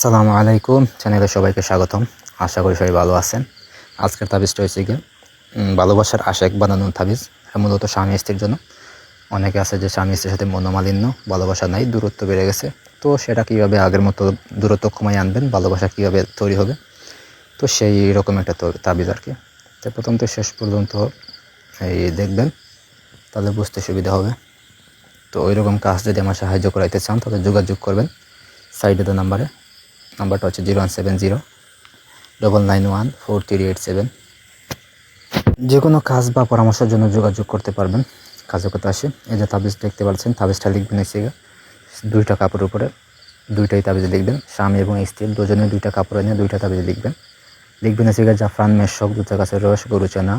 আসসালামু আলাইকুম, চ্যানেলে সবাইকে স্বাগতম। আশা করি সবাই ভালো আছেন। আজকের তাবিজটা হয়েছে গিয়ে ভালোবাসার আশেক বানানোর তাবিজ। মূলত স্বামী স্ত্রীর জন্য। অনেকে আছে যে স্বামী স্ত্রীর সাথে মনোমালিন্য, ভালোবাসা নাই, দূরত্ব বেড়ে গেছে। তো সেটা কীভাবে আগের মতো দূরত্ব কমাই আনবেন, ভালোবাসা কীভাবে তৈরি হবে, তো সেই রকম একটা তাবিজ আর কি। তো প্রথম তো শেষ পর্যন্ত এই দেখবেন, তাহলে বুঝতে সুবিধা হবে। তো ওই রকম কাজ যদি আমার সাহায্য করাইতে চান তাহলে যোগাযোগ করবেন সাইডে তো নাম্বারটা হচ্ছে 0170-991-4387। যে কোনো কাজ বা পরামর্শের জন্য যোগাযোগ করতে পারবেন। কাজের কথা আসে, এই যে তাবিজ দেখতে পাচ্ছেন, তাবিজটা লিখবেন এসে দুইটা কাপড়ের উপরে দুইটাই তাবিজ লিখবেন। স্বামী এবং স্ত্রী দুজনে দুইটা কাপড় এনে দুইটা তাবিজ লিখবেন এসে জাফরান, মেশক, দুটা গাছের রস, গরু চেনা,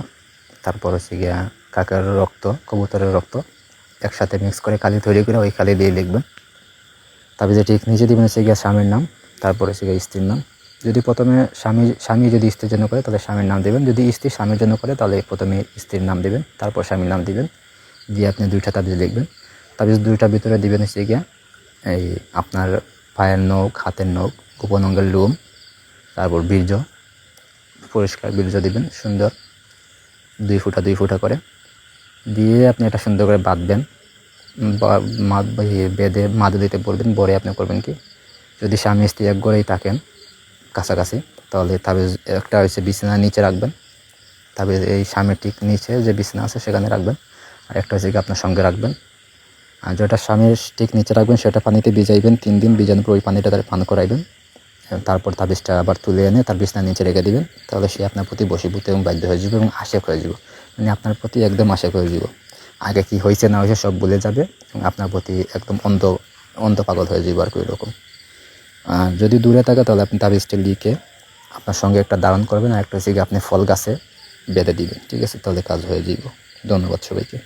তারপর হচ্ছে গিয়া কাকের রক্ত, কবুতরের রক্ত একসাথে মিক্স করে কালি তৈরি করে ওই কালি দিয়ে লিখবেন। তাবিজে ঠিক নিচে দিবেন হচ্ছে গিয়া স্বামীর নাম, তারপরে হচ্ছে গিয়ে স্ত্রীর নাম। যদি প্রথমে স্বামী যদি স্ত্রীর জন্য করে তাহলে স্বামীর নাম দেবেন, যদি স্ত্রী স্বামীর জন্য করে তাহলে প্রথমে স্ত্রীর নাম দেবেন, তারপর স্বামীর নাম দিবেন, দিয়ে আপনি দুইটা তাবিজ লিখবেন। তাবিজ দুইটার ভিতরে দিবেন হচ্ছে গিয়া এই আপনার পায়ের নখ, হাতের নখ, গোপন অঙ্গের লোম, তারপর বীর্য, পরিষ্কার বীর্য দিবেন সুন্দর 2 ফুটা করে, দিয়ে আপনি এটা সুন্দর করে বাঁধবেন। বেঁধে মাদু দিতে বলবেন। পরে আপনি করবেন কি, যদি স্বামী স্ত্রী এক ঘরেই থাকেন কাছাকাছি, তাহলে তাবিজ একটা হচ্ছে বিছানার নিচে রাখবেন, তাবিজ এই স্বামীর ঠিক নিচে যে বিছানা আছে সেখানে রাখবেন, আর একটা হচ্ছে কি আপনার সঙ্গে রাখবেন। আর যেটা স্বামীর ঠিক নিচে রাখবেন সেটা পানিতে ভিজাইবেন, 3 দিন ভিজানোর পর ওই পানিটা তার পান করাইবেন। তারপর তাবিজটা আবার তুলে এনে তার বিছানার নিচে রেখে দিবেন। তাহলে সে আপনার প্রতি বশীভূত এবং বাধ্য হয়ে যাবে এবং আশেক হয়ে যাব, মানে আপনার প্রতি একদম আশেক হয়ে যাব। আগে কি হয়েছে না হয়েছে সব ভুলে যাবে এবং আপনার প্রতি একদম অন্ধ পাগল হয়ে যাবে আর কি ওইরকম। আর যদি দূরে থাকে তাহলে আপনি তাবিজটা লিখে আপনার সঙ্গে একটা ধারণ করবেন, আর একটা হচ্ছে আপনি ফল গাছে বেঁধে দিবেন। ঠিক আছে, তাহলে কাজ হয়ে যাব। ধন্যবাদ সবাইকে।